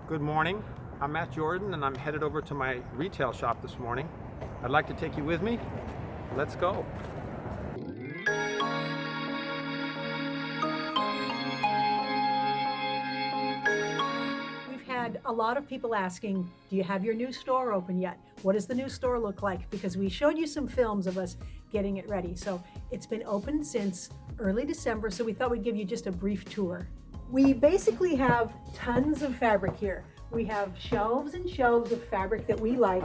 Good morning. I'm Matt Jordan and I'm headed over to my retail shop this morning. I'd like to take you with me. Let's go. We've had a lot of people asking, do you have your new store open yet? What does the new store look like? Because we showed you some films of us getting it ready. So it's been open since early December, so we thought we'd give you just a brief tour. We basically have tons of fabric here. We have shelves and shelves of fabric that we like,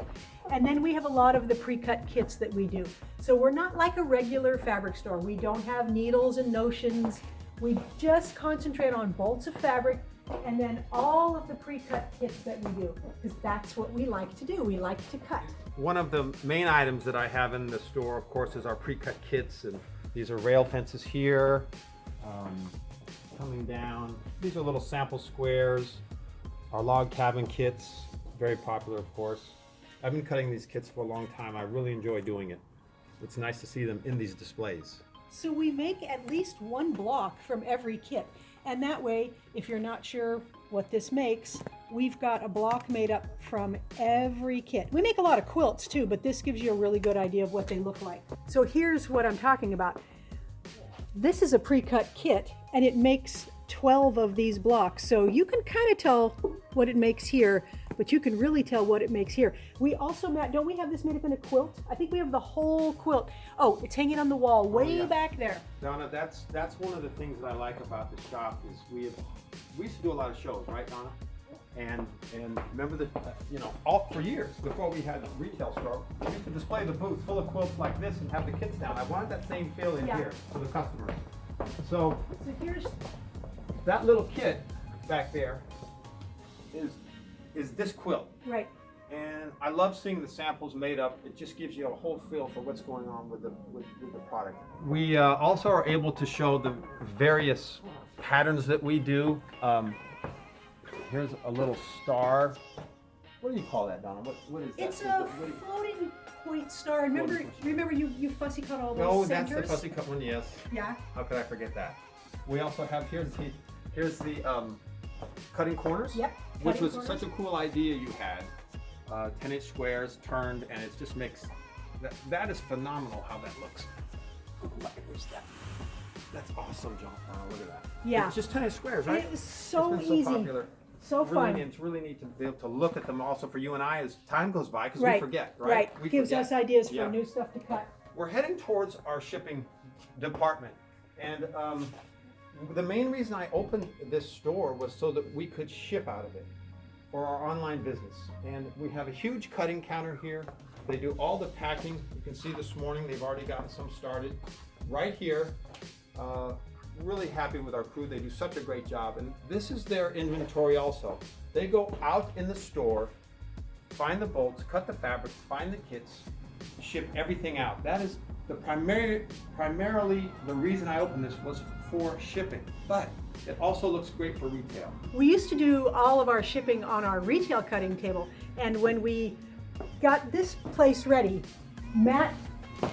and then we have a lot of the pre-cut kits that we do. So we're not like a regular fabric store. We don't have needles and notions. We just concentrate on bolts of fabric and then all of the pre-cut kits that we do, because that's what we like to do. We like to cut. One of the main items that I have in the store, of course, is our pre-cut kits, and these are rail fences here. Coming down. These are little sample squares. Our log cabin kits, very popular, of course. I've been cutting these kits for a long time. I really enjoy doing it. It's nice to see them in these displays. So we make at least one block from every kit. And that way, if you're not sure what this makes, we've got a block made up from every kit. We make a lot of quilts too, but this gives you a really good idea of what they look like. So here's what I'm talking about. This is a pre-cut kit, and it makes 12 of these blocks. So you can kind of tell what it makes here, but you can really tell what it makes here. We also, Matt, don't we have this made up in a quilt? I think we have the whole quilt. Oh, it's hanging on the wall way back there. Donna, that's one of the things that I like about the shop is we used to do a lot of shows, right, Donna? And remember that, all for years before we had a retail store, we used to display the booth full of quilts like this and have the kits down. I wanted that same feel in here for the customers. So here's that little kit back there is this quilt. right. And I love seeing the samples made up. It just gives you a whole feel for what's going on with the product. We also are able to show the various patterns that we do. Here's a little star. What do you call that, Donna? What is that? It's a floating point star. Remember you fussy cut all those centers? That's the fussy cut one, yes. Yeah. How could I forget that? We also have, here's the cutting corners. Yep. Which was such a cool idea you had. 10-inch squares turned, and it just makes, that is phenomenal how that looks. Where's that? That's awesome, John. Look at that. Yeah. It's just 10-inch squares, right? It was so It's been easy. so popular. So fun. It's really neat to be able to look at them also for you and I as time goes by, because Right. we forget, right? We Gives forget. us ideas for Yeah. new stuff to cut. We're heading towards our shipping department, and the main reason I opened this store was so that we could ship out of it for our online business. And we have a huge cutting counter here. They do all the packing. You can see this morning they've already gotten some started right here. Really happy with our crew. They do such a great job, and this is their inventory also. They go out in the store, find the bolts, cut the fabrics, find the kits, ship everything out. That is the primarily the reason I opened this was for shipping, but it also looks great for retail. We used to do all of our shipping on our retail cutting table, and when we got this place ready, Matt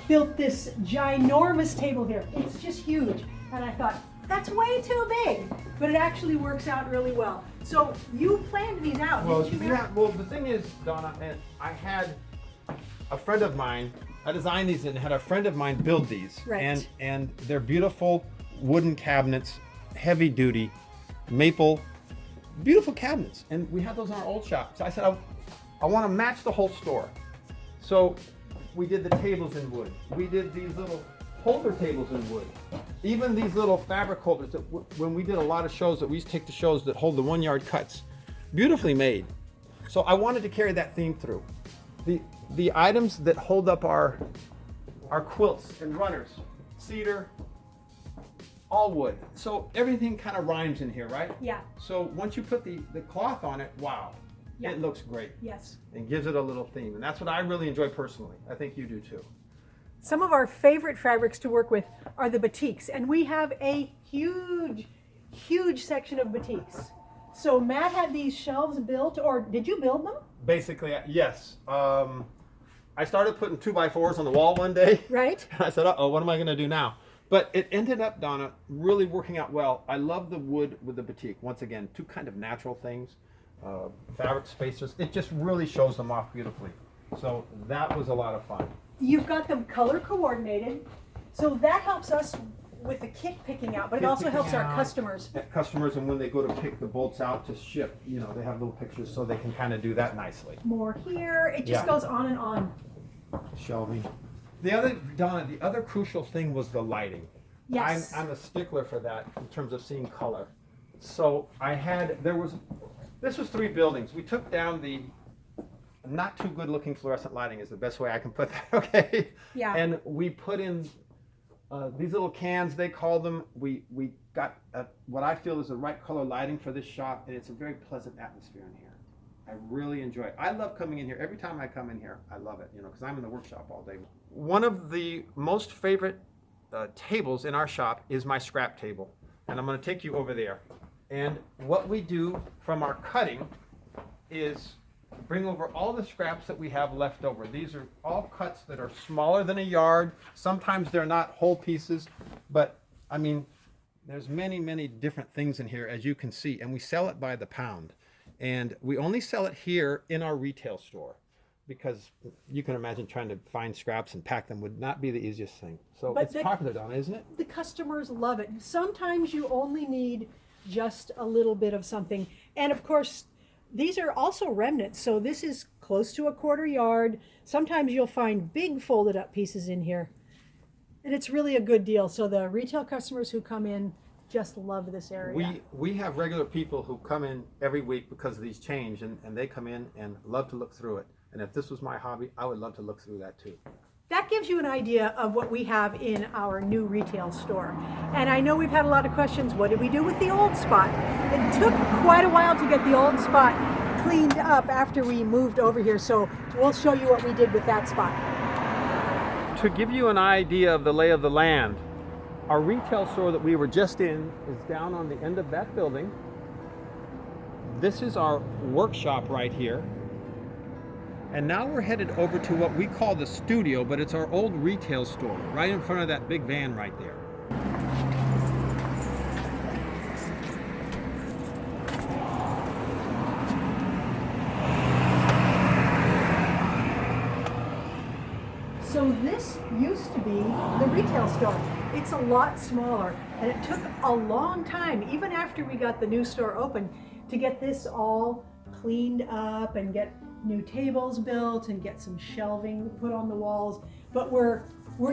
built this ginormous table here. It's just huge, and I thought, that's way too big, but it actually works out really well. So you planned these out, didn't you, Matt? Well, the thing is, Donna, and I had a friend of mine, I designed these and had a friend of mine build these. Right. And they're beautiful wooden cabinets, heavy duty, maple, beautiful cabinets. And we had those in our old shop. So I said, I want to match the whole store. So we did the tables in wood. We did these little holder tables in wood. Even these little fabric holders that when we did a lot of shows that we used to take to shows that hold the 1-yard cuts. Beautifully made. So I wanted to carry that theme through. The items that hold up our quilts and runners, cedar, all wood. So everything kind of rhymes in here, right? Yeah. So once you put the cloth on it, wow, Yeah. it looks great. Yes. And gives it a little theme. And that's what I really enjoy personally. I think you do too. Some of our favorite fabrics to work with are the batiks, and we have a huge section of batiks. So Matt had these shelves built, or did you build them? Basically, yes. I started putting 2x4s on the wall one day. Right. And I said, uh-oh, what am I going to do now? But it ended up, Donna, really working out well. I love the wood with the batik. Once again, two kind of natural things. fabric spacers. It just really shows them off beautifully. So that was a lot of fun. You've got them color coordinated, so that helps us with the kit picking out, but it Kit also helps picking our out. customers. Customers, and when they go to pick the bolts out to ship, you know, they have little pictures so they can kind of do that nicely. More here, it just Yeah. goes on and on. Shelving. The other, Donna, the other crucial thing was the lighting. Yes. I'm a stickler for that in terms of seeing color. So this was 3 buildings. We took down the not too good looking fluorescent lighting is the best way I can put that, okay? Yeah. And we put in these little cans, they call them. We got what I feel is the right color lighting for this shop, and it's a very pleasant atmosphere in here. I really enjoy it. I love coming in here. Every time I come in here, I love it, you know, because I'm in the workshop all day. One of the most favorite tables in our shop is my scrap table, and I'm going to take you over there. And what we do from our cutting is bring over all the scraps that we have left over. These are all cuts that are smaller than a yard. Sometimes they're not whole pieces, but I mean, there's many, many different things in here, as you can see, and we sell it by the pound. And we only sell it here in our retail store, because you can imagine trying to find scraps and pack them would not be the easiest thing. So But it's popular, Donna, isn't it? The customers love it. Sometimes you only need just a little bit of something. And of course, these are also remnants. So this is close to a 1/4 yard. Sometimes you'll find big folded up pieces in here. And it's really a good deal. So the retail customers who come in just love this area. We have regular people who come in every week because of these change, and they come in and love to look through it. And if this was my hobby, I would love to look through that too. That gives you an idea of what we have in our new retail store. And I know we've had a lot of questions. What did we do with the old spot? It took quite a while to get the old spot cleaned up after we moved over here. So we'll show you what we did with that spot. To give you an idea of the lay of the land, our retail store that we were just in is down on the end of that building. This is our workshop right here. And now we're headed over to what we call the studio, but it's our old retail store, right in front of that big van right there. So this used to be the retail store. It's a lot smaller, and it took a long time, even after we got the new store open, to get this all cleaned up and get new tables built and get some shelving put on the walls. But we're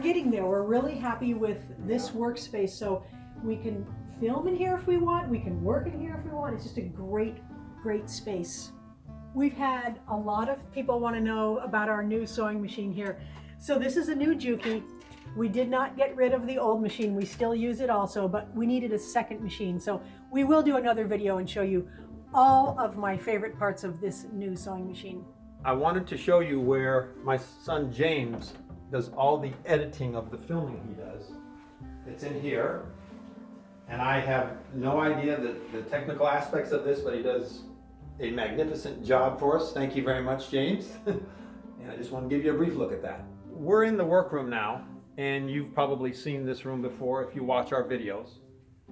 getting there. We're really happy with this workspace. So we can film in here if we want. We can work in here if we want. It's just a great, great space. We've had a lot of people want to know about our new sewing machine here. So this is a new Juki. We did not get rid of the old machine. We still use it also, but we needed a second machine. So we will do another video and show you all of my favorite parts of this new sewing machine. I wanted to show you where my son James does all the editing of the filming he does. It's in here, and I have no idea the technical aspects of this, but he does a magnificent job for us. Thank you very much, James. And I just want to give you a brief look at that. We're in the workroom now, and you've probably seen this room before if you watch our videos.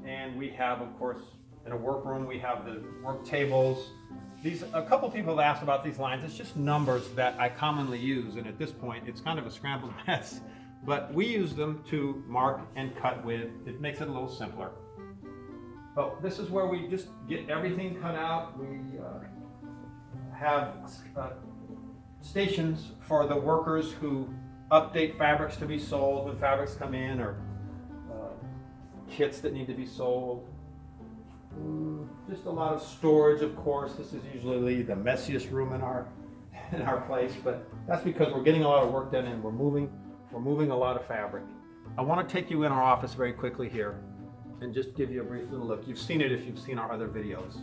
And we have, of course, in a workroom, we have the work tables. A couple people have asked about these lines. It's just numbers that I commonly use, and at this point, it's kind of a scrambled mess. But we use them to mark and cut with. It makes it a little simpler. But this is where we just get everything cut out. We have stations for the workers who update fabrics to be sold when fabrics come in, or kits that need to be sold. Just a lot of storage, of course. This is usually the messiest room in our place, but that's because we're getting a lot of work done and we're moving a lot of fabric. I want to take you in our office very quickly here and just give you a brief little look. You've seen it if you've seen our other videos.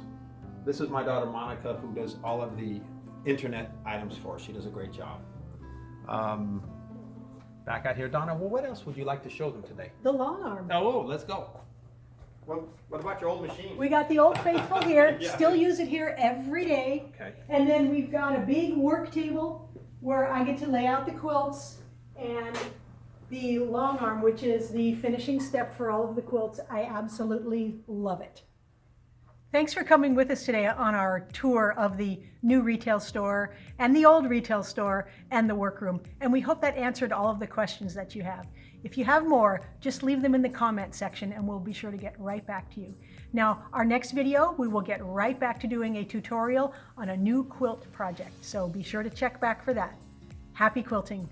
This is my daughter Monica, who does all of the internet items for us. She does a great job. Back out here, Donna, well, what else would you like to show them today? The long arm. Oh, let's go. Well, what about your old machine? We got the Old Faithful here. Yeah. Still use it here every day. Okay. And then we've got a big work table where I get to lay out the quilts, and the long arm, which is the finishing step for all of the quilts. I absolutely love it. Thanks for coming with us today on our tour of the new retail store and the old retail store and the workroom. And we hope that answered all of the questions that you have. If you have more, just leave them in the comment section and we'll be sure to get right back to you. Now, our next video, we will get right back to doing a tutorial on a new quilt project. So be sure to check back for that. Happy quilting!